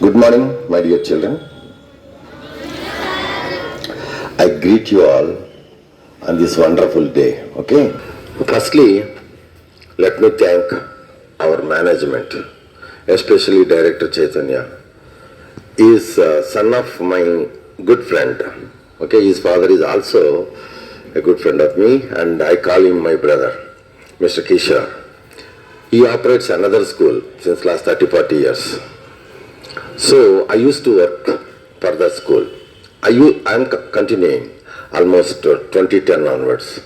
Good morning, my dear children. I greet you all on this wonderful day, okay? Firstly, let me thank our management, especially Director Chaitanya. He is son of my good friend, okay? His father is also a good friend of me, and I call him my brother, Mr. Kishore. He operates another school since last 30-40 years. So I used to work for that school. I am continuing almost 2010 onwards.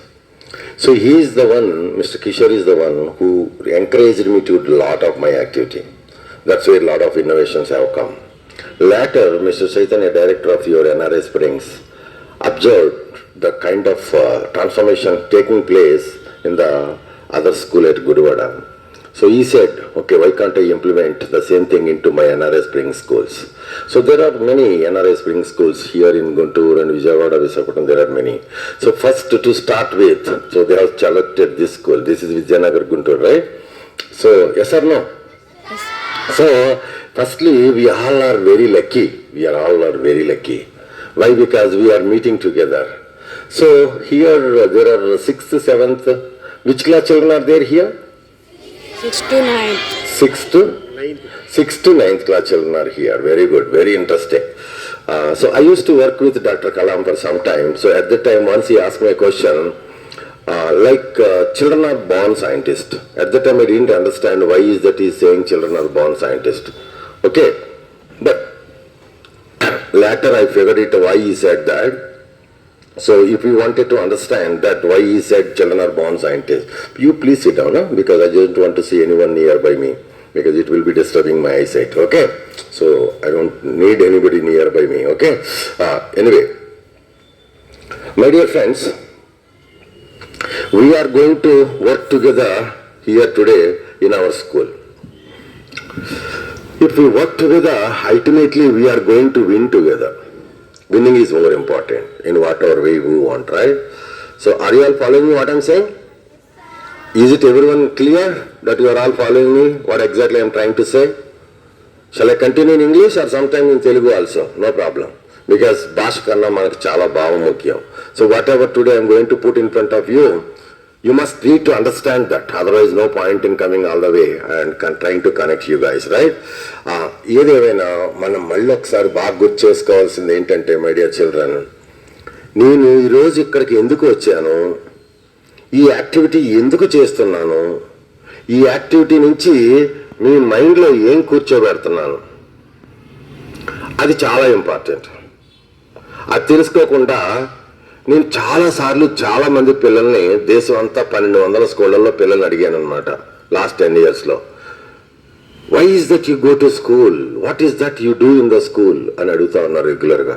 So he is the one, Mr. Kishore is the one who encouraged me to do a lot of my activity. That's where a lot of innovations have come. Later, Mr. Chaitanya, director of your NRI Springs, observed the kind of transformation taking place in the other school at Guduvada. So he said, okay, why can't I implement the same thing into my NRI Springs schools? So there are many NRI Springs schools here in Guntur and Vijayawada, Visakhapatnam, there are many. So first to start with, so they have selected this school. This is Vijayanagar, Guntur, right? So yes or no? Yes. So firstly, we all are very lucky. We are all very lucky. Why? Because we are meeting together. So here there are 6th, 7th. Which class children are there here? 6th to 9th. 6th to 9th class children are here. Very good, very interesting. So I used to work with Dr. Kalam for some time. So at that time, once he asked me a question, children are born scientists. At that time, I didn't understand why is that he's saying children are born scientists. Okay, but later I figured it why he said that. So if you wanted to understand that why he said children are born scientists, you please sit down, because I don't want to see anyone nearby me, because it will be disturbing my eyesight, okay? So I don't need anybody nearby me, okay? Anyway, my dear friends, we are going to work together here today in our school. If we work together, ultimately we are going to win together. Winning is more important in whatever way we want, right? So are you all following me what I'm saying? Is it everyone clear that you are all following me? What exactly I'm trying to say? Shall I continue in English or sometime in Telugu also? No problem. Because Bhasha Kanna manaku chala bhava mukyam. So whatever today I'm going to put in front of you, you must need to understand that. Otherwise, no point in coming all the way and trying to connect you guys, right? ఏదేమైనా మనం మళ్ళీ ఒకసారి బాగా గుర్తు చేసుకోవాల్సింది ఏంటంటే, my dear children, నేను ఈరోజు ఇక్కడికి ఎందుకు వచ్చాను, ఈ యాక్టివిటీ ఎందుకు చేస్తున్నాను, ఈ యాక్టివిటీ నుంచి మీ మైండ్లో ఏం కూర్చోబెడుతున్నాను, అది చాలా ఇంపార్టెంట్. అది తెలుసుకోకుండా నేను చాలాసార్లు చాలామంది పిల్లల్ని దేశం అంతా 1200 స్కూళ్ళల్లో పిల్లల్ని అడిగాను అనమాట లాస్ట్ 10 yearsలో. Why is that you go to school, what is that you do in the school అని అడుగుతా ఉన్నారు రెగ్యులర్గా.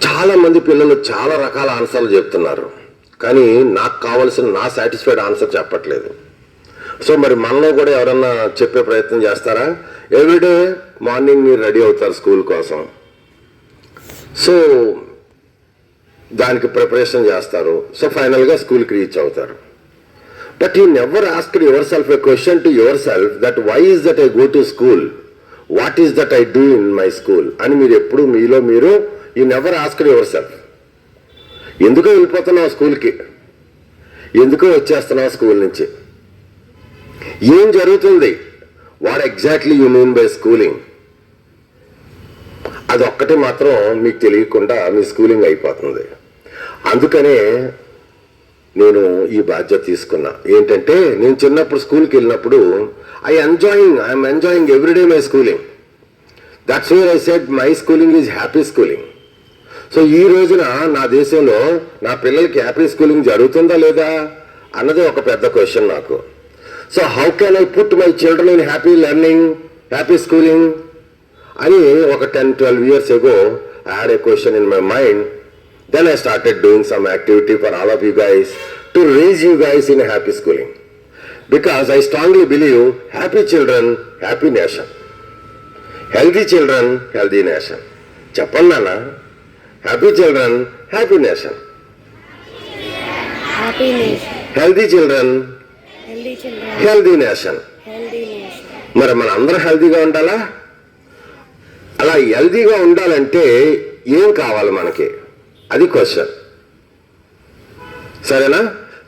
చాలామంది పిల్లలు చాలా రకాల ఆన్సర్లు చెప్తున్నారు, కానీ నాకు కావాల్సిన నా సాటిస్ఫైడ్ ఆన్సర్ చెప్పట్లేదు. సో మరి మనలో కూడా ఎవరన్నా చెప్పే ప్రయత్నం చేస్తారా? ఎవ్రీడే మార్నింగ్ మీరు రెడీ అవుతారు స్కూల్ కోసం, సో దానికి ప్రిపరేషన్ చేస్తారు, సో ఫైనల్గా స్కూల్కి రీచ్ అవుతారు. But you never asked yourself a question to yourself that why is that I go to school, what is that I do in my school అని మీరు ఎప్పుడు మీలో మీరు you never asked yourself. ఎందుకో వెళ్ళిపోతున్నావు స్కూల్కి, ఎందుకో వచ్చేస్తున్నావు స్కూల్ నుంచి, ఏం జరుగుతుంది, what exactly you mean by schooling, అది ఒక్కటి మాత్రం మీకు తెలియకుండా మీ స్కూలింగ్ అయిపోతుంది. అందుకనే నేను ఈ బాధ్యత తీసుకున్నా. ఏంటంటే నేను చిన్నప్పుడు స్కూల్కి వెళ్ళినప్పుడు I'm enjoying everyday my schooling. That's where I said my schooling is happy schooling. So ఈ రోజున నా దేశంలో నా పిల్లలకి హ్యాపీ స్కూలింగ్ జరుగుతుందా లేదా అన్నది ఒక పెద్ద క్వశ్చన్ నాకు. So how can I put my children in happy learning, happy schooling అని ఒక 10-12 years ago I had a question in my mind. Then I started doing some activity for all of you guys to raise you guys in a happy schooling. Because I strongly believe happy children, happy nation. Healthy children, healthy nation. Chappannana, happy children, happy nation. Happy nation. Healthy children, Healthy children. healthy nation. Healthy nation. మరి మన అందరూ హెల్తీగా ఉండాలా? అలా హెల్దీగా ఉండాలంటే ఏం కావాలి మనకి, అది క్వశ్చన్. సరేనా?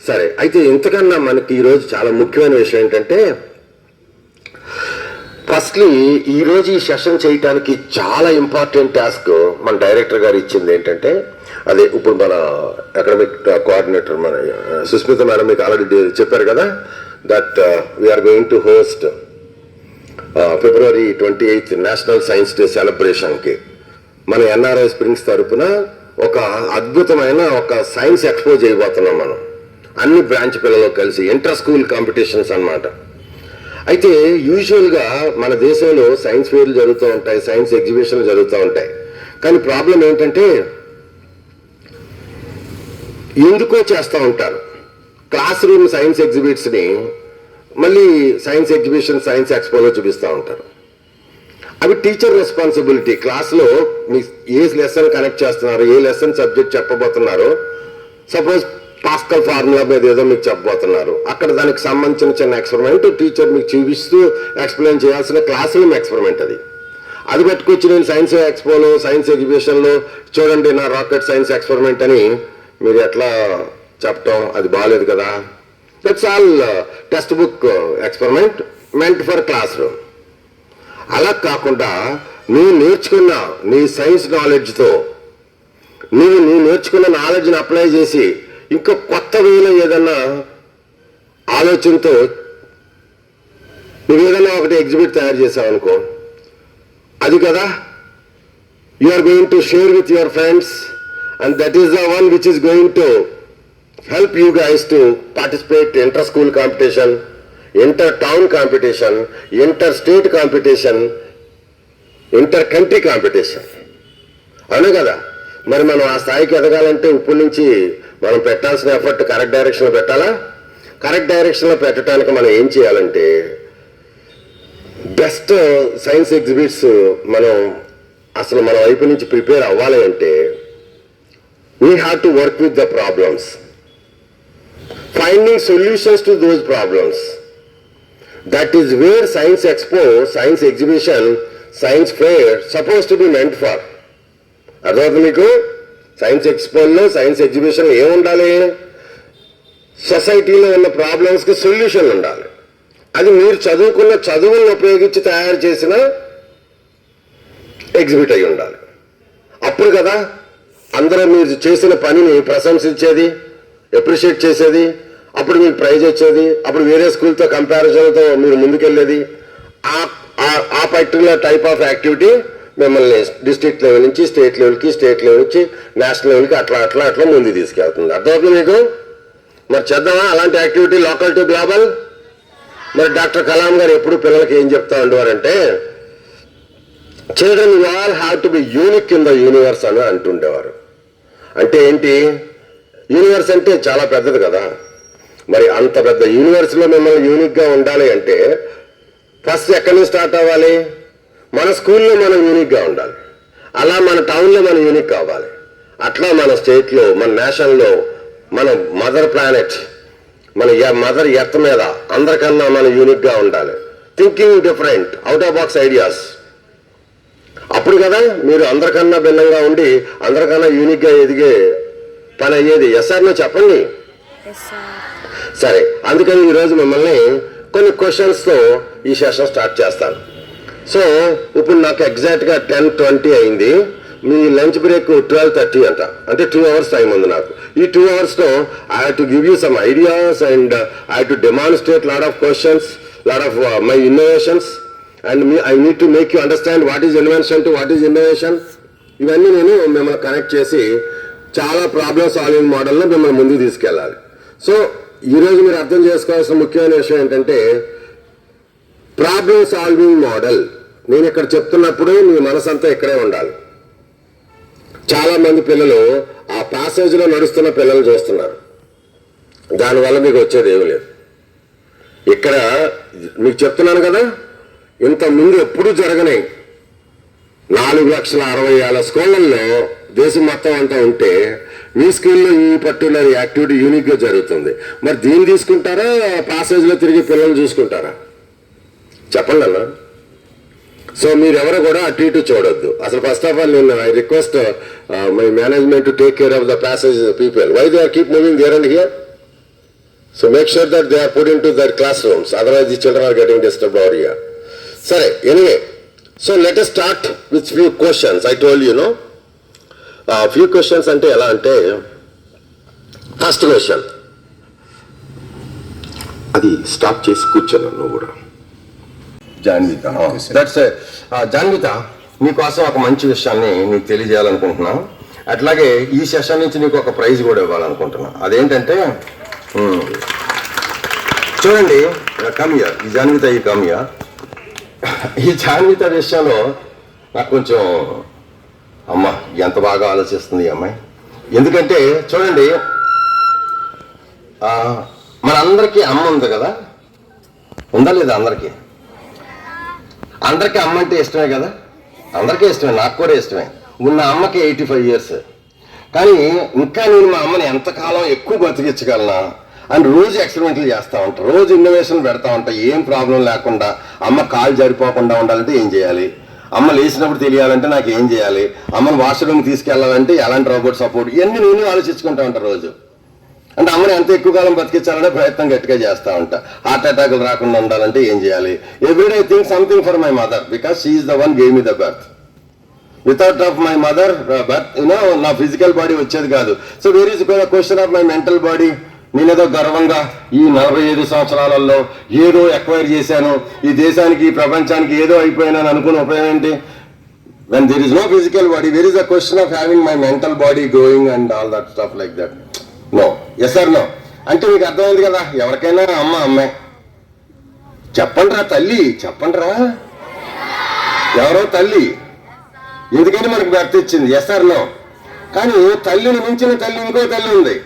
సరే, అయితే ఇంతకన్నా మనకి ఈరోజు చాలా ముఖ్యమైన విషయం ఏంటంటే, ఫస్ట్లీ ఈరోజు ఈ సెషన్ చేయడానికి చాలా ఇంపార్టెంట్ టాస్క్ మన డైరెక్టర్ గారు ఇచ్చింది ఏంటంటే, అదే ఇప్పుడు మన అకాడమిక్ కోఆర్డినేటర్ మన సుస్మిత మేడం మీకు ఆల్రెడీ చెప్పారు కదా, that we're going to host February 28th national science day సెలబ్రేషన్కి మన ఎన్ఆర్ఐ స్ప్రింగ్స్ తరపున ఒక అద్భుతమైన ఒక సైన్స్ ఎక్స్పో చేయబోతున్నాం మనం, అన్ని బ్రాంచ్ పిల్లలు కలిసి ఇంటర్ స్కూల్ కాంపిటీషన్స్ అన్నమాట. అయితే యూజువల్గా మన దేశంలో సైన్స్ ఫేర్లు జరుగుతూ ఉంటాయి, సైన్స్ ఎగ్జిబిషన్లు జరుగుతూ ఉంటాయి. కానీ ప్రాబ్లం ఏంటంటే ఎందుకో చేస్తూ ఉంటారు, క్లాస్ రూమ్ సైన్స్ ఎగ్జిబిట్స్ని మళ్ళీ సైన్స్ ఎగ్జిబిషన్ సైన్స్ ఎక్స్పోలో చూపిస్తూ ఉంటారు. అవి టీచర్ రెస్పాన్సిబిలిటీ. క్లాస్లో మీ ఏ లెసన్ కనెక్ట్ చేస్తున్నారు, ఏ లెసన్ సబ్జెక్ట్ చెప్పబోతున్నారో, సపోజ్ పాస్కల్ ఫార్ములా మీద ఏదో మీకు చెప్పబోతున్నారు, అక్కడ దానికి సంబంధించిన చిన్న ఎక్స్పెరిమెంట్ టీచర్ మీకు చూపిస్తూ ఎక్స్ప్లెయిన్ చేయాల్సిన క్లాస్ రూమ్ ఎక్స్పెరిమెంట్ అది పట్టుకొచ్చి నేను సైన్స్ ఎక్స్పోలో సైన్స్ ఎగ్జిబిషన్లో చూడండి నా రాకెట్ సైన్స్ ఎక్స్పెరిమెంట్ అని మీరు ఎట్లా చెప్పటం, అది బాగాలేదు కదా. That's all text book experiment meant for class room. అలా కాకుండా నువ్వు నేర్చుకున్న నీ సైన్స్ నాలెడ్జ్తో నువ్వు నేర్చుకున్న నాలెడ్జ్ని అప్లై చేసి ఇంకా కొత్త వేలో ఏదన్నా ఆలోచనతో నువ్వు ఏదన్నా ఒకటి ఎగ్జిబిట్ తయారు చేసావు అనుకో, అది కదా you are going to share with your friends, and that is the one which is going to help you guys to participate inter-school competition, inter-town competition, inter-state competition, inter-country competition. అవును కదా? మరి మనం ఆ స్థాయికి ఎదగాలంటే ఇప్పటి నుంచి మనం పెట్టాల్సిన ఎఫర్ట్ కరెక్ట్ డైరెక్షన్లో పెట్టాలా? కరెక్ట్ డైరెక్షన్లో పెట్టడానికి మనం ఏం చేయాలంటే, బెస్ట్ సైన్స్ ఎగ్జిబిట్స్ మనం అసలు మన వైపు నుంచి ప్రిపేర్ అవ్వాలి అంటే we have to work with the problems, finding solutions to those problems. That is where science expo, science exhibition, science fair supposed to be meant for. అర్థమవుతుంది మీకు? సైన్స్ ఎక్స్పోలో సైన్స్ ఎగ్జిబిషన్ ఏముండాలి, సొసైటీలో ఉన్న ప్రాబ్లమ్స్కి సొల్యూషన్ ఉండాలి. అది మీరు చదువుకున్న చదువులను ఉపయోగించి తయారు చేసిన ఎగ్జిబిట్ అయి ఉండాలి. అప్పుడు కదా అందరూ మీరు చేసిన పనిని ప్రశంసించేది, అప్రిషియేట్ చేసేది, అప్పుడు మీకు ప్రైజ్ వచ్చేది, అప్పుడు వేరే స్కూల్తో కంపారిజన్తో మీరు ముందుకెళ్ళేది. ఆ పర్టికులర్ టైప్ ఆఫ్ యాక్టివిటీ మిమ్మల్ని డిస్ట్రిక్ట్ లెవెల్ నుంచి స్టేట్ లెవెల్కి, స్టేట్ లెవెల్ నుంచి నేషనల్ లెవెల్కి అట్లా ముందుకు తీసుకెళ్తుంది. అర్థమవుతుంది మీకు? మరి చేద్దామా అలాంటి యాక్టివిటీ లోకల్ టు గ్లోబల్? మరి డాక్టర్ కలాం గారు ఎప్పుడు పిల్లలకి ఏం చెప్తా ఉండేవారంటే, children you all have to be unique in the universe అని అంటుండేవారు. అంటే ఏంటి? యూనివర్స్ అంటే చాలా పెద్దది కదా, మరి అంత పెద్ద యూనివర్స్లో మిమ్మల్ని యూనిక్గా ఉండాలి అంటే ఫస్ట్ ఎక్కడి నుంచి స్టార్ట్ అవ్వాలి? మన స్కూల్లో మనం యూనిక్గా ఉండాలి, అలా మన టౌన్లో మనం యూనిక్ కావాలి, అట్లా మన స్టేట్లో, మన నేషన్లో, మన మదర్ ప్లానెట్, మన మదర్ ఎర్త్ మీద అందరికన్నా మనం యూనిక్గా ఉండాలి. Thinking different, out of box ideas. అప్పుడు కదా మీరు అందరికన్నా భిన్నంగా ఉండి అందరికన్నా యూనిక్గా ఎదిగే పని అయ్యేది. ఎస్ సార్ నువ్వు చెప్పండి. సరే, అందుకని ఈరోజు మిమ్మల్ని కొన్ని క్వశ్చన్స్తో ఈ సెషన్ స్టార్ట్ చేస్తాను. సో ఇప్పుడు నాకు ఎగ్జాక్ట్గా 10:20 అయింది, మీ లంచ్ బ్రేక్ 12:30 అంట, అంటే 2 hours టైం ఉంది నాకు. ఈ 2 hours I have to give you some ideas and I have to demonstrate lot of questions, lot of my innovations, and I need to make you understand what is invention to what is innovation. ఇవన్నీ నేను మిమ్మల్ని connect చేసి చాలా problem solving మోడల్లో మిమ్మల్ని ముందుకు తీసుకెళ్ళాలి. So ఈరోజు మీరు అర్థం చేసుకోవాల్సిన ముఖ్యమైన విషయం ఏంటంటే, ప్రాబ్లమ్ సాల్వింగ్ మోడల్ నేను ఇక్కడ చెప్తున్నప్పుడు మీ మనసంతా ఇక్కడే ఉండాలి. చాలా మంది పిల్లలు ఆ ప్యాసేజ్లో నడుస్తున్న పిల్లలు చూస్తున్నారు, దానివల్ల మీకు వచ్చేది ఏమీ లేదు. ఇక్కడ మీకు చెప్తున్నాను కదా, ఇంత ముందు ఎప్పుడూ జరగని 4,60,000 స్కూళ్ళల్లో దేశం మొత్తం అంతా ఉంటే మీ స్కూల్లో ఈ పర్టికులర్ యాక్టివిటీ యూనిక్గా జరుగుతుంది. మరి దీన్ని తీసుకుంటారా, ప్యాసేజ్లో తిరిగి పిల్లలు చూసుకుంటారా? చెప్పండి అన్న. సో మీరు ఎవరు కూడా అటు ఇటు చూడొద్దు. అసలు ఫస్ట్ ఆఫ్ ఆల్ నేను I request my management to take care of the passage people. Why they are keep moving there and here? So make sure that they are put into their classrooms, otherwise the children are getting disturbed over here. సరే, anyway, so let us start with few questions. I told you no few questions అంటే ఎలా అంటే, first question అది start చేసి కూర్చోను నువ్వు కూడా. జాన్విత, that's జాన్విత, నీకోసం ఒక మంచి విషయాన్ని నీకు తెలియజేయాలనుకుంటున్నాను. అట్లాగే ఈ సెషన్ నుంచి నీకు ఒక ప్రైజ్ కూడా ఇవ్వాలనుకుంటున్నా. అదేంటంటే చూడండి, కమియా ఈ జాన్విత, ఈ కమియా ఈ జాన్విత విషయంలో నాకు కొంచెం అమ్మ ఎంత బాగా ఆలోచిస్తుంది ఈ అమ్మాయి. ఎందుకంటే చూడండి, మనందరికీ అమ్మ ఉంది కదా, ఉందా లేదా? అందరికీ అమ్మ అంటే ఇష్టమే కదా, అందరికీ ఇష్టమే, నాకు కూడా ఇష్టమే. ఉన్న అమ్మకి 85 years. కానీ ఇంకా నేను మా అమ్మని ఎంతకాలం ఎక్కువ బతికించగలనా అని రోజు ఎక్స్పెరిమెంట్లు చేస్తూ ఉంటా, రోజు ఇన్నోవేషన్ పెడతా ఉంటా. ఏం ప్రాబ్లం లేకుండా అమ్మ కాలు జారిపోకుండా ఉండాలంటే ఏం చేయాలి, అమ్మ లేచినప్పుడు తెలియాలంటే నాకు ఏం చేయాలి, అమ్మని వాష్రూమ్ తీసుకెళ్లాలంటే ఎలాంటి రోబోట్ సపోర్ట్, ఇవన్నీ నేను ఆలోచించుకుంటా ఉంటా రోజు. అంటే అమ్మని ఎంత ఎక్కువ కాలం బతికించాలనే ప్రయత్నం గట్టిగా చేస్తూ ఉంటా. హార్ట్ అటాక్లు రాకుండా ఉండాలంటే ఏం చేయాలి. Everyday I think something for my mother, because she is the one gave me the birth. Without of my mother birth నా ఫిజికల్ బాడీ వచ్చేది కాదు. So where is question of my mental body. నేనేదో గర్వంగా ఈ 45 సంవత్సరాలలో ఏదో acquire చేశాను, ఈ దేశానికి, ఈ ప్రపంచానికి ఏదో అయిపోయినాను అనుకుని ఉపయోగం ఏంటి? When there is no physical body, where is the question of having my mental body growing and all that stuff like that. No, yes or no? అంటే మీకు అర్థమైంది కదా, ఎవరికైనా అమ్మ అమ్మే. చెప్పండి రా తల్లి, చెప్పండి రా, ఎవరో తల్లి, ఎందుకని మనకు భర్త ఇచ్చింది. Yes or no? కానీ తల్లిని మించిన తల్లి ఇంకో తల్లి ఉంది.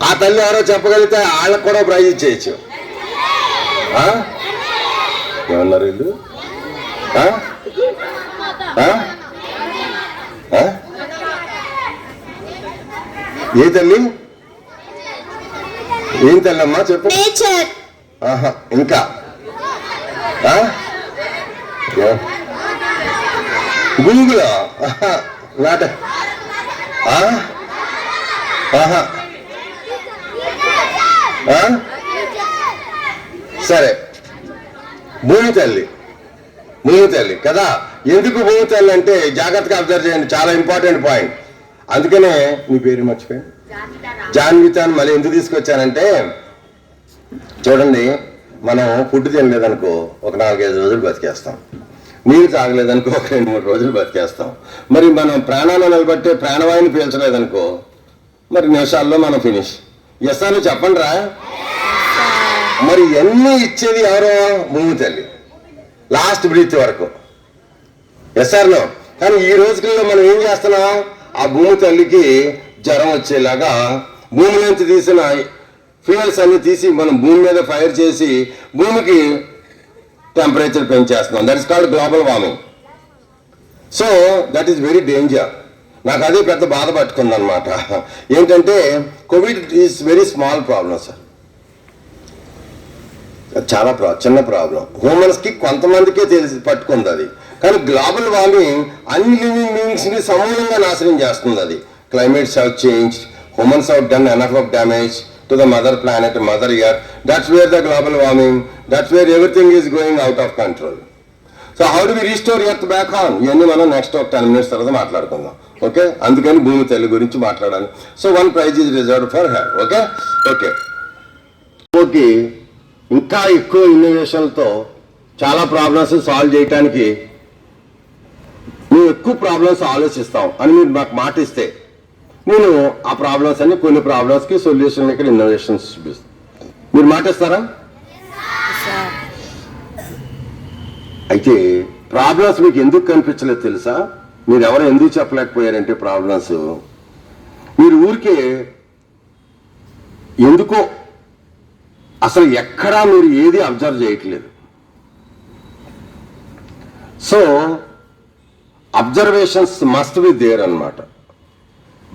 ఆ తల్లి ఎవరో చెప్పగలిగితే వాళ్ళకు కూడా ప్రైజ్ ఇచ్చేయచ్చు. ఏమన్నారు వీళ్ళు? ఏ తల్లి? ఏం తల్లి అమ్మా చెప్పు. ఇంకా గూగుల్ నాట. సరే, భూమి తల్లి, భూమి తల్లి కదా. ఎందుకు భూమి తల్లి అంటే జాగ్రత్తగా అబ్జర్వ్ చేయండి, చాలా ఇంపార్టెంట్ పాయింట్. అందుకనే నీ పేరు మర్చిపోయాను, జాన్విత అని మళ్ళీ ఎందుకు తీసుకొచ్చానంటే, చూడండి, మనం ఫుడ్ తినలేదనుకో ఒక 4-5 రోజులు బతికేస్తాం, నీరు తాగలేదనుకో ఒక 2-3 రోజులు బతికేస్తాం. మరి మనం ప్రాణాలు నిలబట్టే ప్రాణవాయుని పీల్చలేదనుకో మరి నిమిషాల్లో మనం ఫినిష్. ఎస్ అని చెప్పండి రా. మరి ఎన్ని ఇచ్చేది ఎవరో? భూమి తల్లి, లాస్ట్ బ్రీత్ వరకు. Yes or no? కానీ ఈ రోజుల్లో మనం ఏం చేస్తున్నాం? ఆ భూమి తల్లికి జ్వరం వచ్చేలాగా భూమి నుంచి తీసిన ఫ్యూయల్స్ అన్ని తీసి మనం భూమి మీద ఫైర్ చేసి భూమికి టెంపరేచర్ పెంచేస్తున్నాం. That is called global warming. So that is very danger. నాకు అదే పెద్ద బాధ పట్టుకుంది అనమాట. ఏంటంటే covid is very small problem sir, చాలా చిన్న ప్రాబ్లం. హ్యూమన్స్కి కొంతమందికే తెలిసి పట్టుకుంది అది. కానీ గ్లోబల్ వార్మింగ్ అన్ని లివింగ్ బీయింగ్స్ని సమూలంగా నాశనం చేస్తుంది అది. Climates have change, humans have done enough of damage to the mother planet, mother earth. That's where the global warming, that's where everything is going out of control. So how do we restore earth back on? ఇవన్నీ మనం next ఒక 10 minutes తర్వాత మాట్లాడుకుందాం. Okay, అందుకని భూమి తల్లి గురించి మాట్లాడాలి. So 1 prize is reserved for her. Okay okay okay ఇంకా ఎక్కువ ఇన్నోవేషన్తో చాలా ప్రాబ్లమ్స్ సాల్వ్ చేయడానికి మేము ఎక్కువ ప్రాబ్లమ్స్ ఆలోచిస్తాం అని మీరు నాకు మాట ఇస్తే నేను ఆ ప్రాబ్లమ్స్ అన్ని కొన్ని ప్రాబ్లమ్స్కి సొల్యూషన్ ఇక్కడ ఇన్నోవేషన్స్ చూపిస్తాను. మీరు మాటిస్తారా? అయితే ప్రాబ్లమ్స్ మీకు ఎందుకు కనిపించలేదు తెలుసా? మీరు ఎవరు ఎందుకు చెప్పలేకపోయారంటే ప్రాబ్లమ్స్ మీరు ఊరికే ఎందుకో అసలు ఎక్కడా మీరు ఏది అబ్జర్వ్ చేయట్లేదు. So observations must be there అన్నమాట.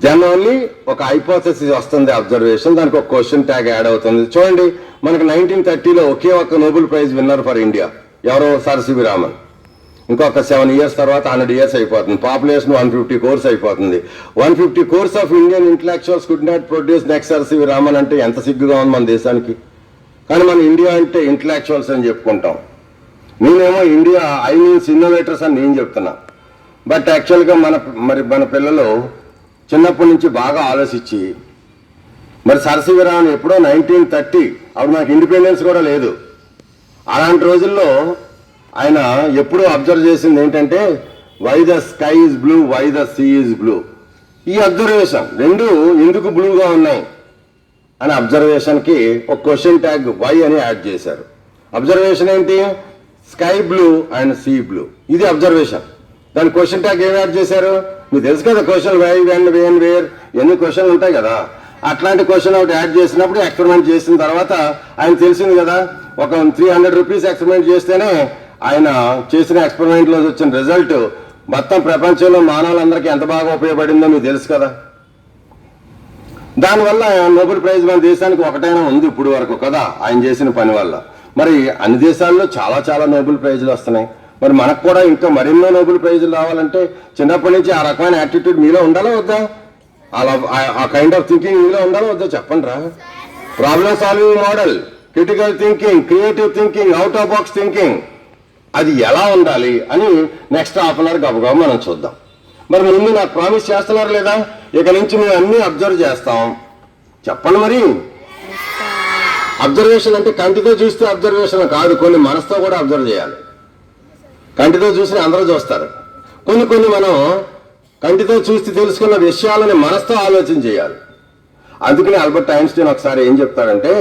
దెన్ ఓన్లీ ఒక హైపోథెసిస్ వస్తుంది, అబ్జర్వేషన్, దానికి ఒక క్వశ్చన్ ట్యాగ్ యాడ్ అవుతుంది. చూడండి, మనకి 1930లో ఒకే ఒక్క Nobel prize winner for India ఎవరో, సర్ సివి రామన్. ఇంకొక 7 years తర్వాత 100 years అయిపోతుంది. పాపులేషన్ 150 crores అయిపోతుంది. 150 crores of Indian intellectuals could not produce next sir C V Raman అంటే ఎంత సిగ్గుగా ఉంది మన దేశానికి. కానీ మన ఇండియా అంటే ఇంటలెక్చువల్స్ అని చెప్పుకుంటాం. నేనేమో ఇండియా ఐ మీన్స్ ఇన్నోవేటర్స్ అని నేను చెప్తున్నా. బట్ యాక్చువల్గా మన పిల్లలు చిన్నప్పటి నుంచి బాగా ఆలోచించి, మరి సర్ సివి రామన్ ఎప్పుడో 1930, అప్పుడు మనకి ఇండిపెండెన్స్ కూడా లేదు. అలాంటి రోజుల్లో ఆయన ఎప్పుడూ అబ్జర్వ్ చేసింది ఏంటంటే, why the sky is blue, why the sea is blue. ఈ అబ్జర్వేషన్ రెండు ఎందుకు బ్లూగా ఉన్నాయి అని అబ్జర్వేషన్కి ఒక క్వశ్చన్ ట్యాగ్ వై అని యాడ్ చేశారు. అబ్జర్వేషన్ ఏంటి? Sky blue and sea blue, ఇది అబ్జర్వేషన్. దాని క్వశ్చన్ ట్యాగ్ ఏం యాడ్ చేశారు? మీకు తెలుసు కదా, క్వశ్చన్ వై, వెన్, వేన్, వేర్, ఎన్ని క్వశ్చన్లు ఉంటాయి కదా. అట్లాంటి క్వశ్చన్ ఒకటి యాడ్ చేసినప్పుడు ఎక్స్పెరిమెంట్ చేసిన తర్వాత ఆయన తెలిసింది కదా, ఒక 300 rupees ఎక్స్పెరిమెంట్ చేస్తేనే ఆయన చేసిన ఎక్స్పెరిమెంట్లో వచ్చిన రిజల్ట్ మొత్తం ప్రపంచంలో మానవులందరికీ ఎంత బాగా ఉపయోగపడిందో మీకు తెలుసు కదా. దానివల్ల నోబెల్ ప్రైజ్ మన దేశానికి ఒకటైనా ఉంది ఇప్పుడు వరకు కదా, ఆయన చేసిన పని వల్ల. మరి అన్ని దేశాల్లో చాలా చాలా నోబెల్ ప్రైజులు వస్తున్నాయి. మరి మనకు కూడా ఇంకా మరెన్నో నోబెల్ ప్రైజులు రావాలంటే చిన్నప్పటి నుంచి ఆ రకమైన యాటిట్యూడ్ మీలో ఉండాలా వద్దా? అలా ఆ కైండ్ ఆఫ్ థింకింగ్ మీలో ఉండాలా వద్దా చెప్పండి రా. Problem solving model, critical thinking, creative thinking, out of box thinking, అది ఎలా ఉండాలి అని నెక్స్ట్ హాఫ్ అన్ అవర్ గబగబా మనం చూద్దాం. మరి ముందు నాకు ప్రామిస్ చేస్తున్నారు లేదా? ఇక నుంచి మేము అన్నీ అబ్జర్వ్ చేస్తాం. చెప్పండి మరి. అబ్జర్వేషన్ అంటే కంటితో చూస్తే అబ్జర్వేషన్ కాదు, కొన్ని మనసుతో కూడా అబ్జర్వ్ చేయాలి. కంటితో చూసి అందరూ చూస్తారు, కొన్ని మనం కంటితో చూసి తెలుసుకున్న విషయాలని మనసుతో ఆలోచన చేయాలి. అందుకని ఆల్బర్ట్ ఐన్స్టీన్ ఒకసారి ఏం చెప్తాడంటే,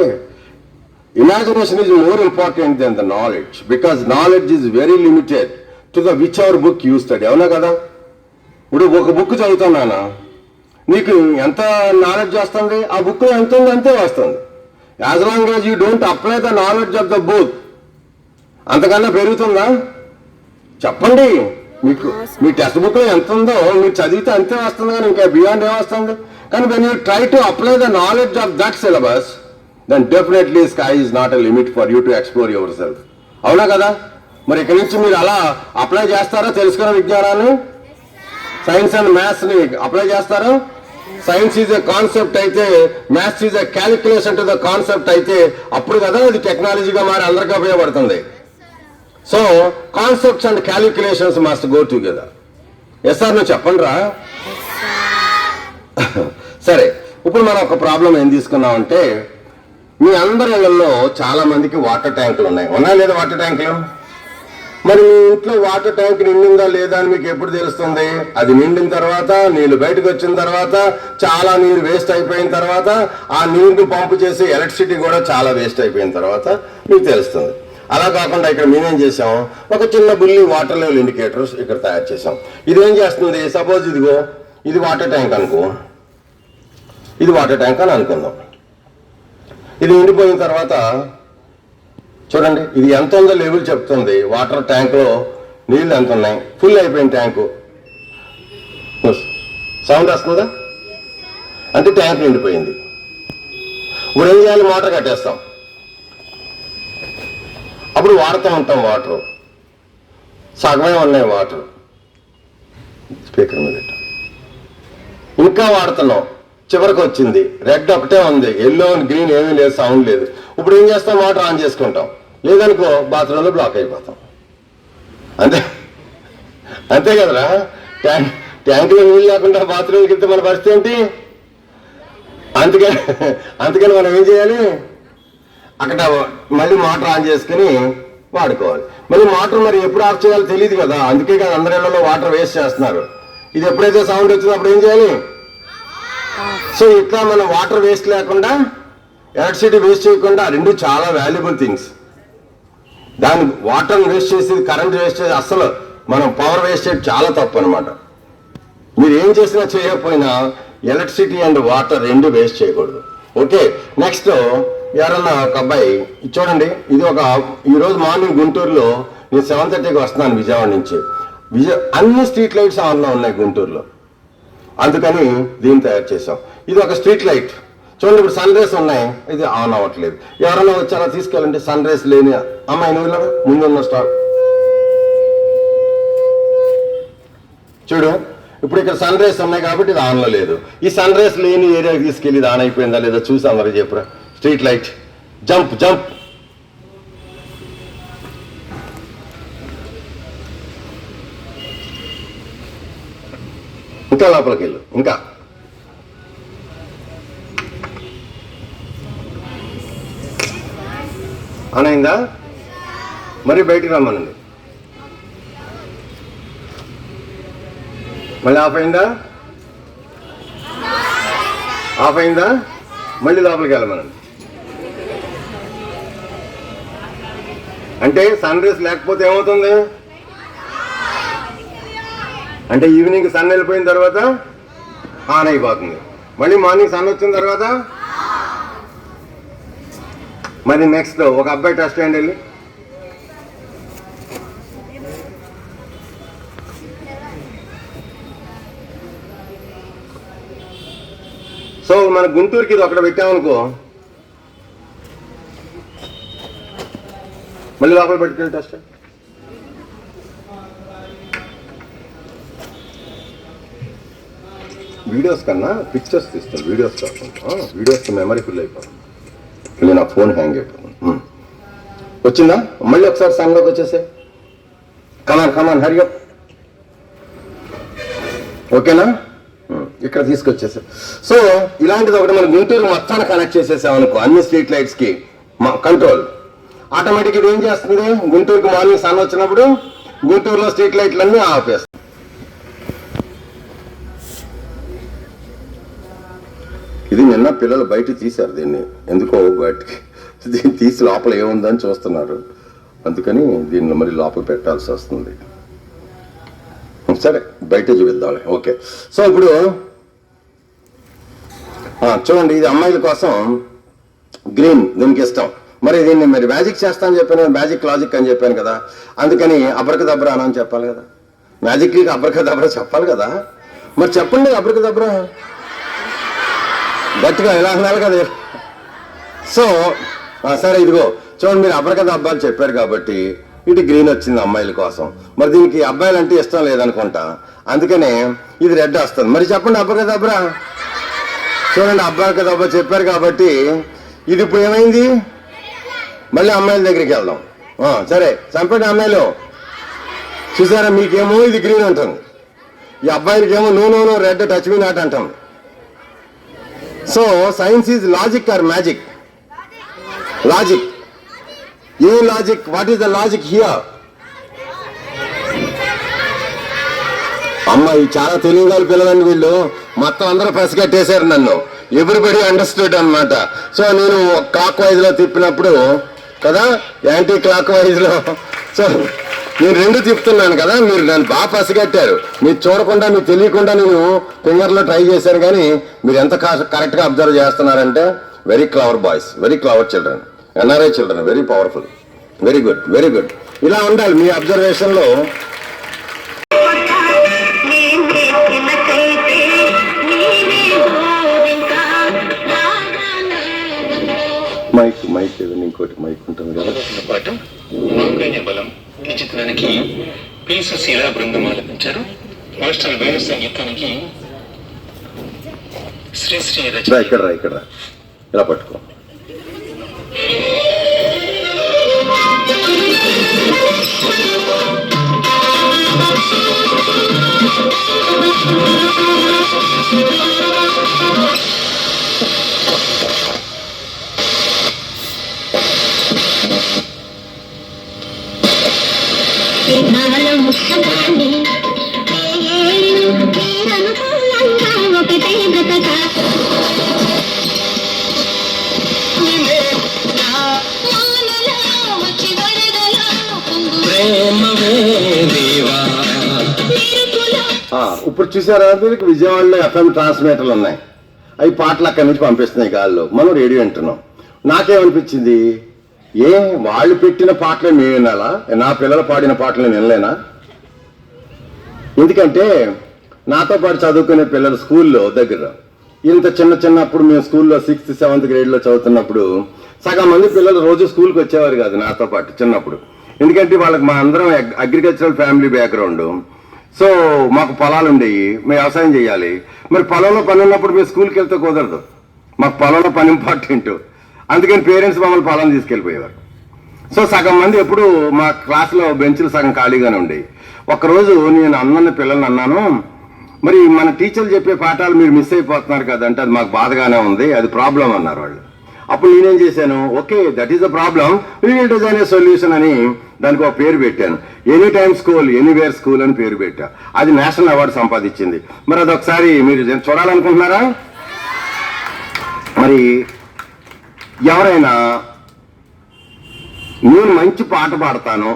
imagination is more important than the knowledge, because knowledge is very limited to the which our book you study. అవునా కదా? ఇప్పుడు ఒక బుక్ చదువుతున్నానా, నీకు ఎంత నాలెడ్జ్ వస్తుంది, ఆ బుక్ ఎంత ఉంది అంతే వస్తుంది. As long as you don't apply the knowledge of the book, అంతకన్నా పెరుగుతుందా చెప్పండి? మీకు మీ టెక్స్ట్ బుక్ లో ఎంత ఉందో మీరు చదివితే అంతే వస్తుంది, కానీ ఇంకా బియాండ్ ఏమొస్తుంది? కానీ when you try to apply the knowledge of that syllabus, then definitely sky is not a limit for you to explore yourself. అవునా కదా? మరి ఇక్కడి నుంచి మీరు అలా అప్లై చేస్తారా? తెలుసుకున్న విజ్ఞానాన్ని, సైన్స్ అండ్ మ్యాథ్స్ ని అప్లై చేస్తారా? సైన్స్ ఈజ్ ఎ కాన్సెప్ట్ అయితే, maths is a calculation to the concept అయితే, అప్పుడు కదా అది టెక్నాలజీగా మారి అందరికీ ఉపయోగపడుతుంది. So concepts and calculations must go together. Yes sir, నువ్వు చెప్పండి రా. సరే, ఇప్పుడు మనం ఒక ప్రాబ్లం ఏం తీసుకున్నామంటే, మీ అందరి ఇళ్లలో చాలా మందికి వాటర్ ట్యాంకులు ఉన్నాయా లేదా? వాటర్ ట్యాంకులు. మరి మీ ఇంట్లో వాటర్ ట్యాంక్ నిండిందా లేదా అని మీకు ఎప్పుడు తెలుస్తుంది? అది నిండిన తర్వాత, నీళ్లు బయటకు వచ్చిన తర్వాత, చాలా నీరు వేస్ట్ అయిపోయిన తర్వాత, ఆ నీరుని పంపు చేసి ఎలక్ట్రిసిటీ కూడా చాలా వేస్ట్ అయిపోయిన తర్వాత మీకు తెలుస్తుంది. అలా కాకుండా ఇక్కడ మేమేం చేసాం, ఒక చిన్న బుల్లి వాటర్ లెవెల్ ఇండికేటర్స్ ఇక్కడ తయారు చేసాం. ఇదేం చేస్తుంది? సపోజ్ ఇదిగో ఇది వాటర్ ట్యాంక్ అనుకో, ఇది వాటర్ ట్యాంక్ అని అనుకుందాం. ఇది నిండిపోయిన తర్వాత చూడండి, ఇది ఎంత ఉందో లెవెల్ చెప్తుంది. వాటర్ ట్యాంక్లో నీళ్ళు ఎంత ఉన్నాయి, ఫుల్ అయిపోయిన ట్యాంకు. సౌండ్ వస్తుందా? అంటే ట్యాంక్ నిండిపోయింది. ఇప్పుడు ఏం చేయాలి? మోటార్ కట్టేస్తాం. అప్పుడు వాడుతూ ఉంటాం వాటర్, సగమే ఉన్నాయి వాటర్. స్పీకర్ మీద ఇంకా వాడుతున్నాం, చివరికి వచ్చింది రెడ్ ఒకటే ఉంది, ఎల్లో అండ్ గ్రీన్ ఏమీ లేదు, సౌండ్ లేదు. ఇప్పుడు ఏం చేస్తాం? మోటార్ ఆన్ చేసుకుంటాం. లేదనుకో బాత్రూంలో బ్లాక్ అయిపోతాం. అంతే కదరా? ట్యాంకులో నీళ్ళు లేకుండా బాత్రూమ్కి వెళ్తే మన పరిస్థితి ఏంటి? అందుకని మనం ఏం చేయాలి? అక్కడ మళ్ళీ మోటార్ ఆన్ చేసుకుని వాడుకోవాలి. మళ్ళీ మోటార్ మరి ఎప్పుడు ఆఫ్ చేయాలో తెలియదు కదా, అందుకే కదా అందరి ఇళ్లలో వాటర్ వేస్ట్ చేస్తున్నారు. ఇది ఎప్పుడైతే సౌండ్ వచ్చిందో అప్పుడు ఏం చేయాలి? సో ఇట్లా మనం వాటర్ వేస్ట్ లేకుండా, ఎలక్ట్రిసిటీ వేస్ట్ చేయకుండా, రెండు చాలా వాల్యుబుల్ థింగ్స్. దాని వాటర్ వేస్ట్ చేసేది, కరెంట్ వేస్ట్ చేసి, అసలు మనం పవర్ వేస్ట్ చేయడం చాలా తప్పు అనమాట. మీరు ఏం చేసినా చేయకపోయినా ఎలక్ట్రిసిటీ అండ్ వాటర్ రెండు వేస్ట్ చేయకూడదు. ఓకే, నెక్స్ట్ ఎవరన్నా ఒక అబ్బాయి చూడండి, ఇది ఈరోజు మార్నింగ్ గుంటూరులో నేను 7:30కి వస్తున్నాను విజయవాడ నుంచి. అన్ని స్ట్రీట్ లైట్స్ ఆన్లో ఉన్నాయి గుంటూరులో. అందుకని దీన్ని తయారు చేసాం. ఇది ఒక స్ట్రీట్ లైట్ చూడండి. ఇప్పుడు సన్ రేస్ ఉన్నాయి, ఇది ఆన్ అవ్వట్లేదు. ఎవరైనా వచ్చారా తీసుకెళ్ళండి సన్ రేస్ లేని అమ్మాయి, నువ్వు వెళ్ళరా ముందున్న స్టార్ చూడు. ఇప్పుడు ఇక్కడ సన్ రేస్ ఉన్నాయి కాబట్టి ఇది ఆన్లో లేదు. ఈ సన్ రేస్ లేని ఏరియాకి తీసుకెళ్ళి ఇది ఆన్ అయిపోయిందా లేదా చూసి అందరూ చెప్పురా. Street light jump jump. ఇంకా లోపలికి వెళ్ళు. ఇంకా అనైందా? మరి బయటికి రమ్మనండి. మళ్ళీ ఆఫ్ అయిందా? ఆఫ్ అయిందా? మళ్ళీ లోపలికి వెళ్ళమనండి. అంటే సన్ రైజ్ లేకపోతే ఏమవుతుంది అంటే ఈవినింగ్ సన్ వెళ్ళిపోయిన తర్వాత ఆన్ అయిపోతుంది. మళ్ళీ మార్నింగ్ సన్ వచ్చిన తర్వాత మరి నెక్స్ట్ ఒక అబ్బాయి టెస్ట్ చేయండి వెళ్ళి. సో మన గుంటూరుకి ఇది ఒకటి పెట్టామనుకో, మళ్ళీ లోపల పెట్టుకెళ్ళి టెస్ట్. వీడియోస్ కన్నా పిక్చర్స్ తీస్తాను, వీడియోస్ కాకుండా. వీడియోస్ మెమరీ ఫుల్ అయిపోతుంది, మళ్ళీ నా ఫోన్ హ్యాంగ్ అయిపోతుంది. వచ్చిందా? మళ్ళీ ఒకసారి సన్లోకి వచ్చేసే. కమాన్ కమాన్ హరి అప్. ఓకేనా? ఇక్కడ తీసుకొచ్చేసా. సో ఇలాంటిది ఒకటి మన గుంటూరు మొత్తాన్ని కనెక్ట్ చేసేసామనుకో అన్ని స్ట్రీట్ లైట్స్ కి కంట్రోల్ ఆటోమేటిక్. ఇది ఏం చేస్తుంది, గుంటూరుకి మార్నింగ్ సన్ వచ్చినప్పుడు గుంటూరులో స్ట్రీట్ లైట్లన్నీ ఆపేస్తాయి. ఇది నిన్న పిల్లలు బయట తీశారు దీన్ని, ఎందుకో బయటికి దీన్ని తీసి లోపల ఏముందని చూస్తున్నారు, అందుకని దీన్ని మరి లోపల పెట్టాల్సి వస్తుంది. సరే బయట చూపిద్దాంలే. ఓకే. సో ఇప్పుడు చూడండి, ఇది అమ్మాయిల కోసం గ్రీన్, దీనికి ఇష్టం. మరి దీన్ని మరి మ్యాజిక్ చేస్తా అని చెప్పాను, మ్యాజిక్ లాజిక్ అని చెప్పాను కదా, అందుకని అబ్రకదబ్రా అని చెప్పాలి కదా. మ్యాజిక్కి అబ్రకదబ్రా చెప్పాలి కదా. మరి చెప్పండి అబ్రకదబ్రా గట్టిగా ఎలా అనాలి కదా. సో సరే ఇదిగో చూడండి, మీరు అబ్రకదబ్బాలు చెప్పారు కాబట్టి ఇటు గ్రీన్ వచ్చింది అమ్మాయిల కోసం. మరి దీనికి అబ్బాయిలు అంటే ఇష్టం లేదనుకుంటా, అందుకనే ఇది రెడ్ వస్తుంది. మరి చెప్పండి అబ్రకదబ్రా. చూడండి అబ్రకదబ్రా చెప్పారు కాబట్టి ఇది ఇప్పుడు ఏమైంది, మళ్ళీ అమ్మాయిల దగ్గరికి వెళ్దాం. సరే చంపండి అమ్మాయిలు. చూసారా, మీకేమో ఇది గ్రీన్ అంటుంది, ఈ అబ్బాయిలకేమో no no no red touch me not అంటాం. So science is logic or magic? Logic. ఏ logic? What is the logic here? అమ్మాయి చాలా తెలివిగా పిల్లలండి వీళ్ళు, మొత్తం అందరూ పసిగట్టేశారు నన్ను. ఎవ్రీబడి అండర్స్టూడ్ అన్నమాట. సో నేను క్లాక్ వైజ్ లో తిప్పినప్పుడు కదా, యాంటీ క్లాక్ వైజ్ లో, సో నేను రెండు తిప్పుతున్నాను కదా, మీరు నన్ను బాగా పసిగట్టారు. మీరు చూడకుండా, మీరు తెలియకుండా నేను ఫింగర్ లో ట్రై చేశాను, కానీ మీరు ఎంత కరెక్ట్ గా అబ్జర్వ్ చేస్తున్నారంటే very clever boys, very clever children, NRI children, very powerful, very good, very good. ఇలా ఉండాలి మీ అబ్జర్వేషన్ లో. మైక్ మైక్ ఏదైనా ఇంకోటి మైక్ ఉంటుంది కదా. పాటు మాంగళ్య బలం ఈ చిత్రానికి పిల్సు శీలా బృందం ఆలపించారు. మాస్టర్ వేణు సంగీతానికి శ్రీశ్రీ రచన. ఇక్కడ రా, ఇక్కడ ఇలా పట్టుకో. ఇప్పుడు చూసారా, దీనికి విజయవాడలో ఎఫ్ఎం ట్రాన్స్మిటర్లు ఉన్నాయి, అవి పాటలు అక్కడి నుంచి పంపిస్తున్నాయి గాల్లో, మనం రేడియో వింటున్నాం. నాకేమనిపించింది, ఏ వాళ్ళు పెట్టిన పాటలే మేము వినాలా, నా పిల్లలు పాడిన పాటలు నేను వినలేనా? ఎందుకంటే నాతో పాటు చదువుకునే పిల్లలు స్కూల్లో దగ్గర ఇంత చిన్నప్పుడు మేము స్కూల్లో 6th 7th గ్రేడ్లో చదువుతున్నప్పుడు సగం మంది పిల్లలు రోజు స్కూల్కి వచ్చేవారు కాదు నాతో పాటు చిన్నప్పుడు. ఎందుకంటే వాళ్ళకి మా అందరం అగ్రికల్చరల్ ఫ్యామిలీ బ్యాక్గ్రౌండ్. సో మాకు పొలాలు ఉండేవి, మేము వ్యవసాయం చేయాలి. మరి పొలంలో పని ఉన్నప్పుడు మేము స్కూల్కి వెళ్తే కుదరదు, మాకు పొలంలో పని ఇంపార్టెంట్. అందుకని పేరెంట్స్ మమ్మల్ని పొలం తీసుకెళ్ళిపోయేవారు. సో సగం మంది ఎప్పుడు మా క్లాస్లో బెంచ్లు సగం ఖాళీగానే ఉండేవి. ఒకరోజు నేను అన్న పిల్లల్ని అన్నాను, మరి మన టీచర్లు చెప్పే పాఠాలు మీరు మిస్ అయిపోతున్నారు కదంటే అది మాకు బాధగానే ఉంది, అది ప్రాబ్లం అన్నారు వాళ్ళు. అప్పుడు నేనేం చేశాను, okay that is the problem, we will design a solution అని దానికి ఒక పేరు పెట్టాను. Any time school anywhere school అని పేరు పెట్టా. అది నేషనల్ అవార్డు సంపాదించింది. మరి అది ఒకసారి మీరు చూడాలనుకుంటున్నారా? మరి ఎవరైనా నేను మంచి పాట పాడతాను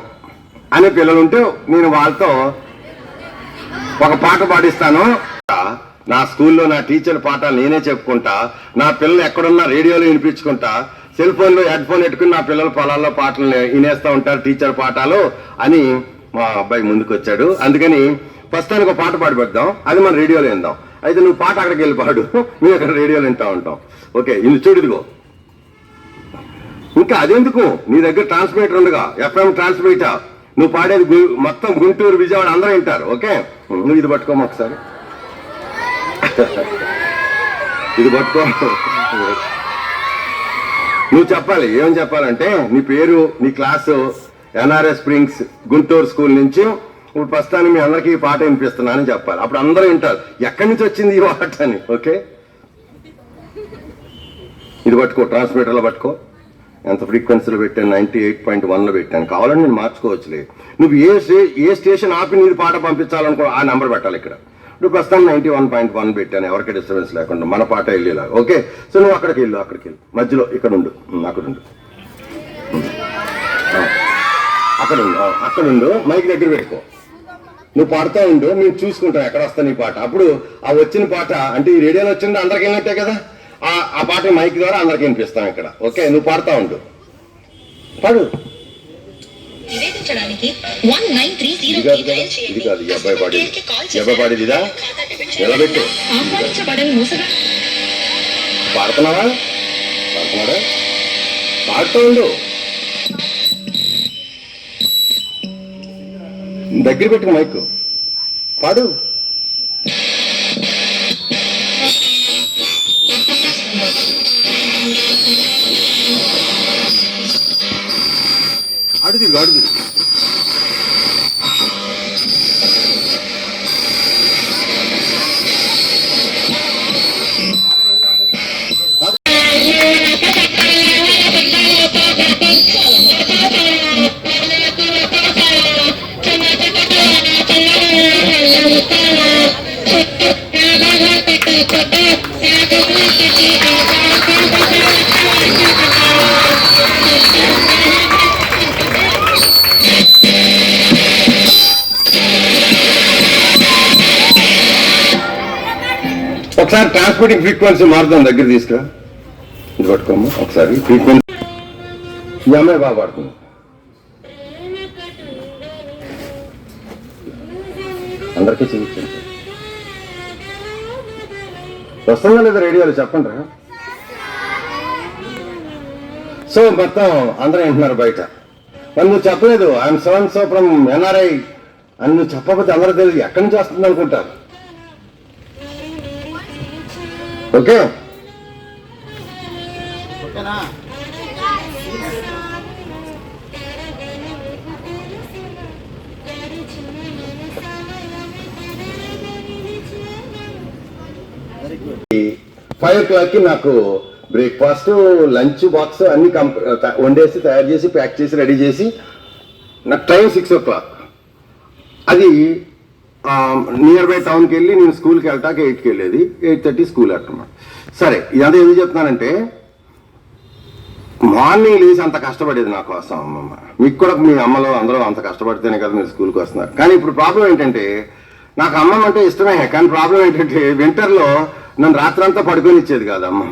అనే పిల్లలుంటే నేను వాళ్ళతో ఒక పాట పాడిస్తాను. నా స్కూల్లో నా టీచర్ పాఠాలు నేనే చెప్పుకుంటా, నా పిల్లలు ఎక్కడున్నా రేడియోలో వినిపించుకుంటా, సెల్ ఫోన్లో హెడ్ ఫోన్ పెట్టుకుని నా పిల్లలు పొలాల్లో పాటలు వినేస్తూ ఉంటారు టీచర్ పాఠాలు అని మా అబ్బాయి ముందుకు వచ్చాడు. అందుకని ఫస్ట్ ఒక పాట పాడి పెడదాం, అది మన రేడియోలో విందాం. అయితే నువ్వు పాట అక్కడికి వెళ్ళి పాడు, మేము అక్కడ రేడియోలో వింటూ ఉంటాం. ఓకే, ఇది చూడుదిగో. ఇంకా అదెందుకు, నీ దగ్గర ట్రాన్స్మిటర్ ఉండగా, FM ట్రాన్స్మిటర్, నువ్వు పాడేది మొత్తం గుంటూరు విజయవాడ అందరూ వింటారు. ఓకే, నువ్వు ఇది పట్టుకోమా ఒకసారి, ఇది పట్టుకో. నువ్వు చెప్పాలి, ఏమని చెప్పాలంటే నీ పేరు, నీ class, NRS springs Guntur school నుంచి ఇప్పుడు ప్రస్తుతానికి మీ అందరికీ ఈ పాట వినిపిస్తున్నానని చెప్పాలి. అప్పుడు అందరూ వింటారు ఎక్కడి నుంచి వచ్చింది ఈ పాట అని. ఓకే, ఇది పట్టుకో, ట్రాన్స్మిటర్లో పట్టుకో. ఎంత ఫ్రీక్వెన్సీలో పెట్టాను, 98.1లో పెట్టాను. కావాలని నేను మార్చుకోవచ్చులే. నువ్వు ఏ స్టేషన్ ఆపి నీది పాట పంపించాలనుకో ఆ నెంబర్ పెట్టాలి. ఇక్కడ నువ్వు ప్రస్తుతం 91.1 పెట్టాను, ఎవరికి డిస్టర్బెన్స్ లేకుండా మన పాట వెళ్ళేలా. ఓకే, సో నువ్వు అక్కడికి వెళ్ళు, మధ్యలో ఇక్కడ ఉండు, అక్కడ ఉండు, మైక్ దగ్గర పెట్టుకో. నువ్వు పాడుతూ ఉండు, మేము చూసుకుంటాం ఎక్కడ వస్తా నీ పాట. అప్పుడు ఆ వచ్చిన పాట అంటే ఈ రేడియోలో వచ్చింది అందరికి వెళ్ళినట్టే కదా, ఆ పాట మైక్ ద్వారా అందరికి వినిపిస్తాం ఇక్కడ. ఓకే, నువ్వు పాడుతూ ఉండు, పాడు. ఇది కాదు ఈ అబ్బాయి పాడేది ఇదా, నిలబెట్టు. పాడుతున్నాడా, పాడుతూ ఉండు, దగ్గర పెట్టు మైక్, పాడు. అడుగు ఒకసారి ట్రాన్స్మిటింగ్ ఫ్రీక్వెన్సీ మారుతాం, దగ్గర తీసుకురా. ఇది పట్టుకోమ్మా ఒకసారి ఫ్రీక్వెన్సీ. ఈ అమ్మాయి బాగా పాడుతుంది, అందరికీ చూపించండి. వస్తుందా లేదా రేడియోలో చెప్పండి రా. సో మొత్తం అందరూ వింటున్నారు బయట. మరి నువ్వు చెప్పలేదు ఐఎమ్ సో ఫ్రమ్ NRI అని నువ్వు చెప్పకపోతే అందరూ తెలియదు ఎక్కడి నుంచి వస్తుంది అనుకుంటారు. ఓకే, ఫైవ్ ఓ క్లాక్కి నాకు బ్రేక్ఫాస్ట్, లంచ్ బాక్స్ అన్ని వండేసి తయారు చేసి ప్యాక్ చేసి రెడీ చేసి, నాకు టైం 6 o'clock. అది నియర్ బై టౌన్కి వెళ్ళి నేను స్కూల్కి వెళ్తాక 8కి వెళ్ళేది, 8:30 స్కూల్ అన్నమాట. సరే, ఇదంతా ఎందుకు చెప్తున్నానంటే మార్నింగ్ లేచి అంత కష్టపడేది నా కోసం అమ్మమ్మ. మీకు కూడా మీ అమ్మలో అందరూ అంత కష్టపడితేనే కదా మీరు స్కూల్కి వస్తున్నారు. కానీ ఇప్పుడు ప్రాబ్లం ఏంటంటే నాకు అమ్మమ్మ అంటే ఇష్టమే, కానీ ప్రాబ్లం ఏంటంటే వింటర్లో నన్ను రాత్రంతా పడుకొని ఇచ్చేది కాదు అమ్మ.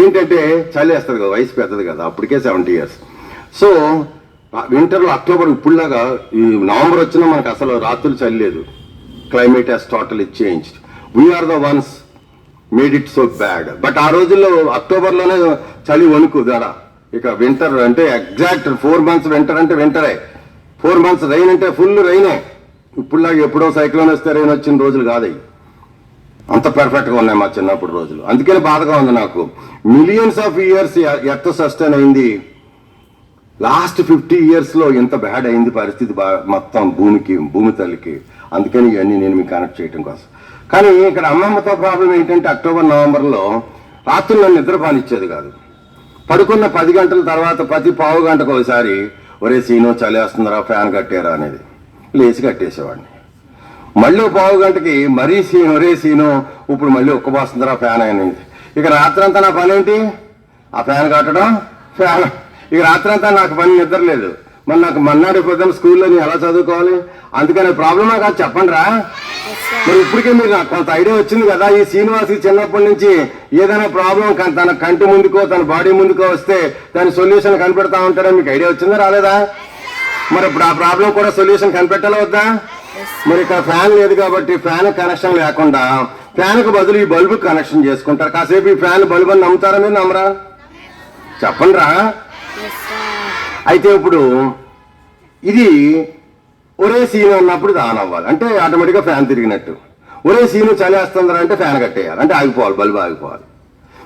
ఏంటంటే చలి వేస్తుంది కదా, వయసు పెద్దది కదా, అప్పటికే 70 years. సో వింటర్లో అక్టోబర్ ఇప్పుడులాగా ఈ నవంబర్ వచ్చినా మనకు అసలు రాత్రులు చలి లేదు. climate has totally changed. We are the ones made it so bad. But ఆ రోజుల్లో అక్టోబర్లోనే చలి వణుకు దడ. ఇక వింటర్ అంటే ఎగ్జాక్ట్ 4 months వింటర్ అంటే వింటరే, 4 months రైన్ అంటే ఫుల్ రైనే. ఇప్పుడులాగా ఎప్పుడో సైక్లోన్ వస్తే రైన్ వచ్చిన రోజులు కాదు, అంత పర్ఫెక్ట్గా ఉన్నాయి మా చిన్నప్పుడు రోజులు. అందుకని బాధగా ఉంది నాకు. Millions of years earth sustain అయింది, లాస్ట్ 50 yearsలో ఇంత బ్యాడ్ అయింది పరిస్థితి మొత్తం భూమి తల్లికి. అందుకని ఇవన్నీ నేను మీకు కనెక్ట్ చేయడం కోసం. కానీ ఇక్కడ అమ్మమ్మతో ప్రాబ్లం ఏంటంటే అక్టోబర్ నవంబర్లో రాత్రులు నన్ను నిద్ర పానిచ్చేది కాదు. పడుకున్న 10 గంటల తర్వాత ప్రతి పావు గంటకు ఒకసారి ఒరే సీను చలేస్తుందిరా ఫ్యాన్ కట్టారా అనేది లేచి కట్టేసేవాడిని. మళ్ళీ పావు గంటకి మరీ ఒరే సీను ఇప్పుడు మళ్ళీ ఉక్కబోస్తుందిరా ఫ్యాన్ అనేది. ఇక రాత్రంతా నా పని ఏంటి? ఆ ఫ్యాన్ కట్టడం, ఫ్యాన్. ఇక రాత్రంతా నాకు పని నిద్ర లేదు. మరి నాకు మన్నాడు పొద్దున్న స్కూల్లో నేను ఎలా చదువుకోవాలి? అందుకని ప్రాబ్లమా కాదు, చెప్పండి రా. మరి ఇప్పటికే మీరు నాకు కొంత ఐడియా వచ్చింది కదా. ఈ శ్రీనివాస్ చిన్నప్పటి నుంచి ఏదైనా ప్రాబ్లం తన కంటి ముందుకో తన బాడీ ముందుకో వస్తే దాని సొల్యూషన్ కనిపెడతా ఉంటాడని మీకు ఐడియా వచ్చిందా రాలేదా? మరి ఇప్పుడు ఆ ప్రాబ్లం కూడా సొల్యూషన్ కనిపెట్టాలా వద్దా? మరి ఇక్కడ ఫ్యాన్ లేదు కాబట్టి ఫ్యాన్ కనెక్షన్ లేకుండా ఫ్యాన్కు బదులు ఈ బల్బు కనెక్షన్ చేసుకుంటారు. కాసేపు ఈ ఫ్యాన్ బల్బు అని నమ్ముతారా మీరు? నమ్మరా? చెప్పండి రా. అయితే ఇప్పుడు ఇది ఒరే సీను అన్నప్పుడు ఆన్ అవ్వాలి, అంటే ఆటోమేటిక్గా ఫ్యాన్ తిరిగినట్టు. ఒరే సీను చలేస్తుందరా అంటే ఫ్యాన్ కట్టేయాలి, అంటే ఆగిపోవాలి, బల్బు ఆగిపోవాలి.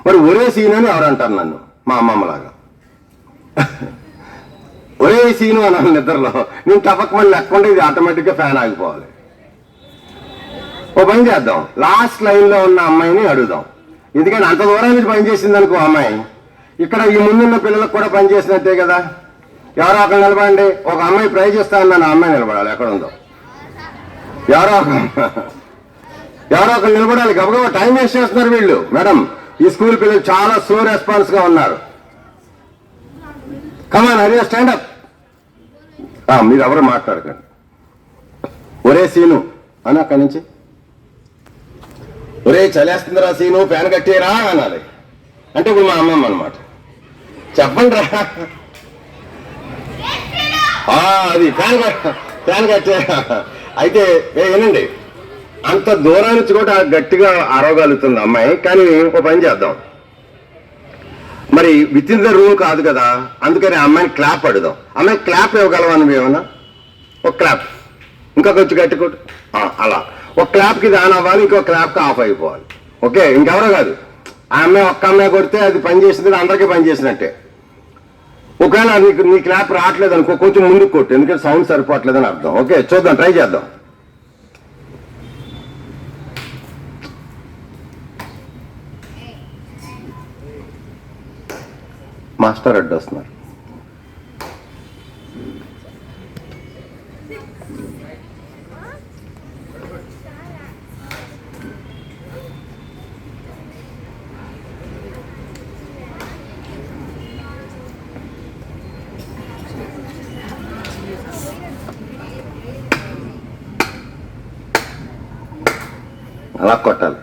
మరి ఒరే సీను అని ఎవరు అంటారు నన్ను? మా అమ్మమ్మలాగా ఒరే సీను అన్నాను నిద్రలో. నేను టపక్మని లేకుండా ఇది ఆటోమేటిక్గా ఫ్యాన్ ఆగిపోవాలి. ఓ పని చేద్దాం, లాస్ట్ లైన్లో ఉన్న అమ్మాయిని అడుగుదాం. ఎందుకంటే అంత దూరానికి పనిచేసింది అనుకో అమ్మాయి, ఇక్కడ ఈ ముందున్న పిల్లలకు కూడా పనిచేసినట్టే కదా. ఎవరో ఒకరు నిలబడండి. ఒక అమ్మాయి ప్రైజ్ ఇస్తానని ఆ అమ్మాయి నిలబడాలి, ఎక్కడ ఉందో. ఎవరో ఒకరు నిలబడాలి. గబగబా టైం వేస్ట్ చేస్తున్నారు వీళ్ళు. మేడం, ఈ స్కూల్ పిల్లలు చాలా స్లో రెస్పాన్స్ గా ఉన్నారు. కమాన్ హరియా, స్టాండప్. మీరు ఎవరు మాట్లాడకండి. ఒరే సీను అని అక్కడి నుంచి ఒరే చలేస్తుందిరా సీను ఫ్యాన్ కట్టేరా అనాలి. అంటే ఇప్పుడు మా అమ్మమ్మ అనమాట. చెప్పండి రా, అది ఫ్యాన్ కట్టేరా. అయితే ఏనండి, అంత దూరం నుంచి కూడా గట్టిగా అరవగలుగుతుంది అమ్మాయి. కానీ ఒక పని చేద్దాం, మరి విత్ ఇన్ ద రూమ్ కాదు కదా, అందుకని అమ్మాయిని క్లాప్ అడుగుదాం. అమ్మాయి క్లాప్ ఇవ్వగలవా నువ్వు ఏమన్నా? ఒక క్లాప్, ఇంకా కొంచెం గట్టి కొట్టు, అలా. ఒక క్లాప్కి ఇది ఆన్ అవ్వాలి, ఇంకో క్లాప్కి ఆఫ్ అయిపోవాలి. ఓకే, ఇంకెవరో కాదు. ఆ అమ్మాయి ఒక్క అమ్మాయి కొడితే అది పని చేసింది, అందరికీ పని చేసినట్టే. ఒకవేళ నీ క్లాప్ రావట్లేదు అనుకో, కొంచెం ముందుకు కొట్టు, ఎందుకంటే సౌండ్ సరిపోవట్లేదని అర్థం. ఓకే, చూద్దాం, ట్రై చేద్దాం. మాస్టర్ అడ్డు వస్తున్నారు. అలా కొట్టాలి.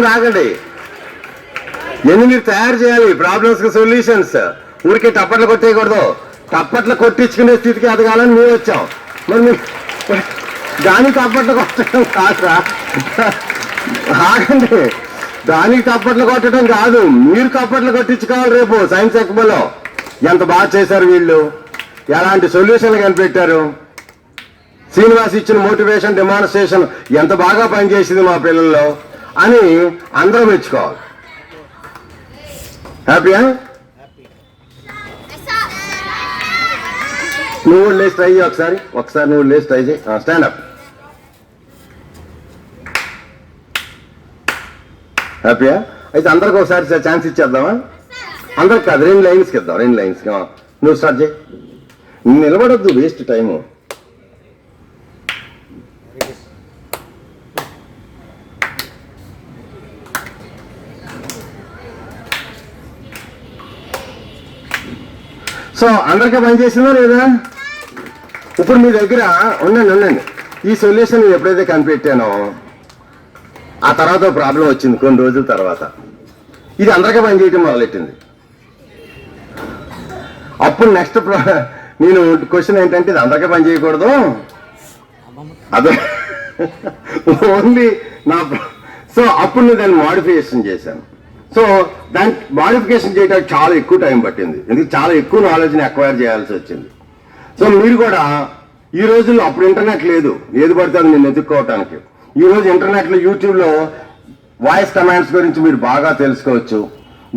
ఆగండి. ఎన్ని మీరు తయారు చేయాలి ప్రాబ్లమ్స్ కి సొల్యూషన్స్. ఊరికే టప్పట్లు కొట్టేయకూడదు. టప్పట్లు కొట్టించుకునే స్థితికి ఎదగాలని మేము వచ్చాం. మరి దానికి టప్పట్లు కొట్టడం కాదురా. ఆగండి, దానికి టప్పట్లు కొట్టడం కాదు, మీరు టప్పట్లు కొట్టించుకోవాలి. రేపు సైన్స్ ఎక్స్పోలో ఎంత బాగా చేశారు వీళ్ళు, ఎలాంటి సొల్యూషన్లు కనిపెట్టారు. శ్రీనివాస్ ఇచ్చిన మోటివేషన్ డెమాన్స్ట్రేషన్ ఎంత బాగా పనిచేసింది మా పిల్లల్లో అని అందరూ మెచ్చుకోవాలి. హ్యాపీయా? నువ్వు లేచి ట్రై చేయి ఒకసారి నువ్వు లేచి ట్రై చేయి. స్టాండప్. హ్యాపీయా? అయితే అందరికి ఒకసారి ఛాన్స్ ఇచ్చేద్దామా? అందరికి కాదు, 2 లైన్స్కి ఇద్దాం. 2 లైన్స్ నువ్వు స్టార్ట్ చేయి. నిలబడద్దు, వేస్ట్ టైము. సో అందరికీ పనిచేసిందా లేదా? ఇప్పుడు మీ దగ్గర ఉండండి. ఈ సొల్యూషన్ ఎప్పుడైతే కనిపెట్టానో ఆ తర్వాత ప్రాబ్లం వచ్చింది. కొన్ని రోజుల తర్వాత ఇది అందరికీ పనిచేయటం మొదలెట్టింది. అప్పుడు నెక్స్ట్ నేను క్వశ్చన్ ఏంటంటే ఇది అందరికీ పని చేయకూడదు, అదే ఓన్లీ నా. సో అప్పుడు నేను దాన్ని మాడిఫికేషన్ చేశాను. సో దాన్ని మాడిఫికేషన్ చేయడానికి చాలా ఎక్కువ టైం పట్టింది, ఎందుకంటే చాలా ఎక్కువ నాలెడ్జ్ని అక్వైర్ చేయాల్సి వచ్చింది. సో మీరు కూడా ఈ రోజుల్లో, అప్పుడు ఇంటర్నెట్ లేదు, ఏది పడితే అది నేను ఎదుర్కోవటానికి. ఈ రోజు ఇంటర్నెట్లో యూట్యూబ్లో వాయిస్ కమాండ్స్ గురించి మీరు బాగా తెలుసుకోవచ్చు.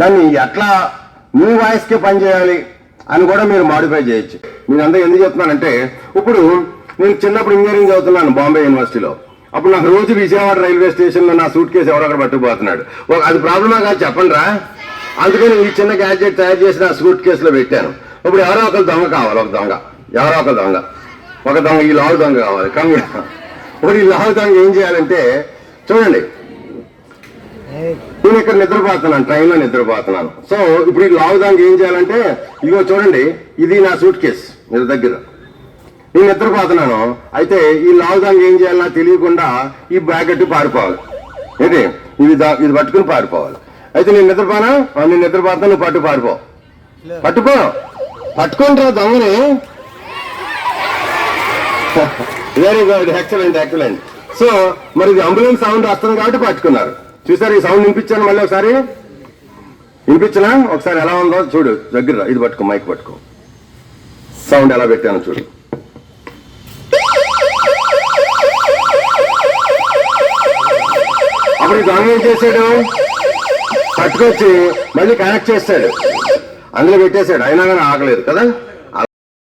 దాన్ని ఎట్లా మీ వాయిస్కే పనిచేయాలి అని కూడా మీరు మాడిఫై చేయొచ్చు. నేను అందరూ ఎందుకు చెప్తున్నానంటే, ఇప్పుడు నేను చిన్నప్పుడు ఇంజనీరింగ్ చదువుతున్నాను బాంబే యూనివర్సిటీలో. అప్పుడు నాకు రోజు విజయవాడ రైల్వే స్టేషన్లో నా సూట్ కేసు ఎవరొకరు పట్టుకుపోతున్నాడు. అది ప్రాబ్లమా కాదు చెప్పండి రా. అందుకని ఈ చిన్న గ్యాడ్జెట్ తయారు చేసి నా సూట్ కేసులో పెట్టాను. ఇప్పుడు ఎవరో ఒకరు దొంగ కావాలి, ఒక దొంగ, ఎవరో ఒక దొంగ, ఈ లావు దొంగ కావాలి. కమ్మి ఇప్పుడు ఈ లావు దొంగ ఏం చేయాలంటే, చూడండి నేను ఇక్కడ నిద్రపోతున్నాను, ట్రైన్లో నిద్రపోతున్నాను. సో ఇప్పుడు ఈ లావు దొంగ ఏం చేయాలంటే, ఇదిగో చూడండి, ఇది నా సూట్ కేసు మీరు దగ్గర, నేను నిద్రపోతున్నాను. అయితే ఈ లావు దొంగ ఏం చేయాలి నాకు తెలియకుండా ఈ బ్యాగ్ కట్టి పారిపోవాలి. ఏంటి ఇది పట్టుకుని పారిపోవాలి. అయితే నేను నిద్రపోతాను, నువ్వు పట్టుకుంటా దొంగని. Very good, excellent. సో మరి ఇది అంబులెన్స్ సౌండ్ వస్తుంది కాబట్టి పట్టుకున్నారు. చూసారు, ఈ సౌండ్ వినిపించాను, మళ్ళీ ఒకసారి వినిపించినా, ఒకసారి ఎలా ఉందో చూడు, దగ్గర ఇది పట్టుకో, మైక్ పట్టుకో, సౌండ్ ఎలా పెట్టాను చూడు. అప్పుడు ఈ దొంగ ఏం చేశాడు, పట్టుకొచ్చి మళ్ళీ కనెక్ట్ చేస్తాడు, అందులో పెట్టేశాడు, అయినా కానీ ఆగలేదు కదా.